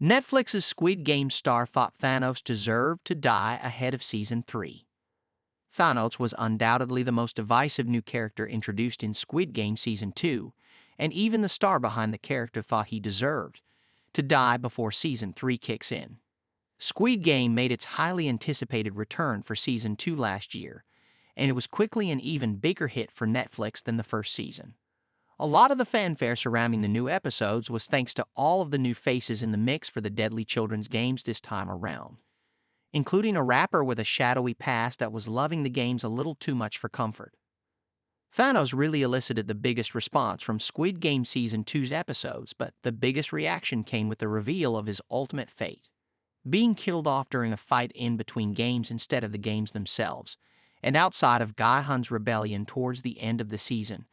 Netflix's Squid Game star thought Thanos deserved to die ahead of Season 3. Thanos was undoubtedly the most divisive new character introduced in Squid Game Season 2, and even the star behind the character thought he deserved to die before Season 3 kicks in. Squid Game made its highly anticipated return for Season 2 last year, and it was quickly an even bigger hit for Netflix than the first season. A lot of the fanfare surrounding the new episodes was thanks to all of the new faces in the mix for the deadly children's games this time around, including a rapper with a shadowy past that was loving the games a little too much for comfort. Thanos really elicited the biggest response from Squid Game Season 2's episodes, but the biggest reaction came with the reveal of his ultimate fate, being killed off during a fight in between games instead of the games themselves, and outside of Ga-hun's rebellion towards the end of the season.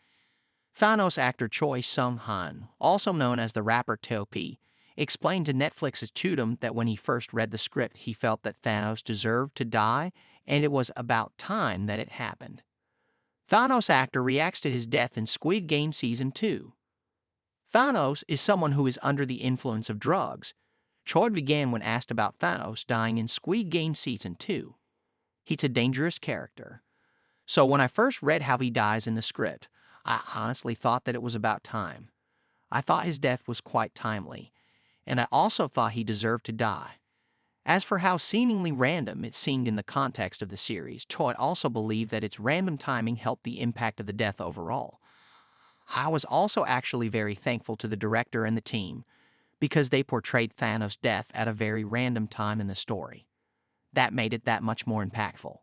Thanos actor Choi Sung-han, also known as the rapper Topi, explained to Netflix's Tudum that when he first read the script he felt that Thanos deserved to die and it was about time that it happened. Thanos actor reacts to his death in Squid Game Season 2. Thanos is someone who is under the influence of drugs. Choi began when asked about Thanos dying in Squid Game Season 2. He's a dangerous character. So when I first read how he dies in the script, I honestly thought that it was about time. I thought his death was quite timely, and I also thought he deserved to die. As for how seemingly random it seemed in the context of the series, Choi also believed that its random timing helped the impact of the death overall. I was also actually very thankful to the director and the team, because they portrayed Thanos' death at a very random time in the story. That made it that much more impactful.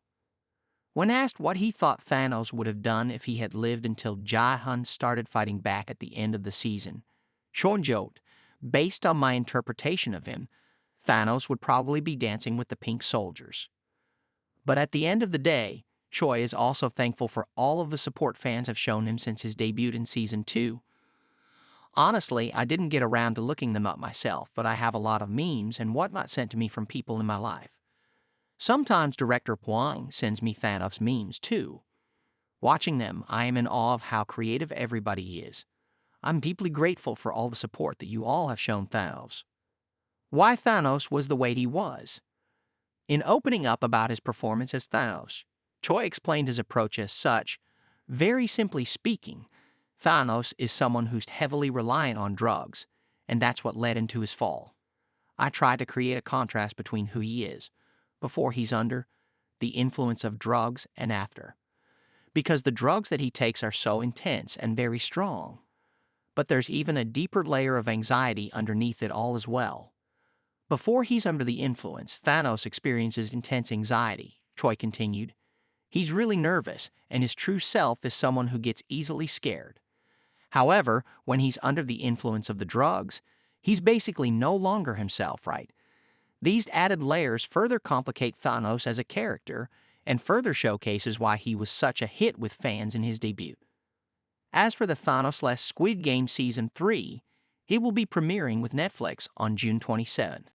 When asked what he thought Thanos would have done if he had lived until Ga-hun started fighting back at the end of the season, Choi joked, "Based on my interpretation of him, Thanos would probably be dancing with the pink soldiers." But at the end of the day, Choi is also thankful for all of the support fans have shown him since his debut in Season 2. Honestly, I didn't get around to looking them up myself, but I have a lot of memes and whatnot sent to me from people in my life. Sometimes director Huang sends me Thanos memes too. Watching them, I am in awe of how creative everybody is. I'm deeply grateful for all the support that you all have shown Thanos. Why Thanos was the way he was. In opening up about his performance as Thanos, Choi explained his approach as such. Very simply speaking, Thanos is someone who's heavily reliant on drugs, and that's what led into his fall. I tried to create a contrast between who he is before he's under the influence of drugs and after, because the drugs that he takes are so intense and very strong. But there's even a deeper layer of anxiety underneath it all as well. Before he's under the influence, Thanos experiences intense anxiety, Choi continued. He's really nervous, and his true self is someone who gets easily scared. However, when he's under the influence of the drugs, he's basically no longer himself, right? These added layers further complicate Thanos as a character and further showcases why he was such a hit with fans in his debut. As for the Thanos-less Squid Game Season 3, it will be premiering with Netflix on June 27th.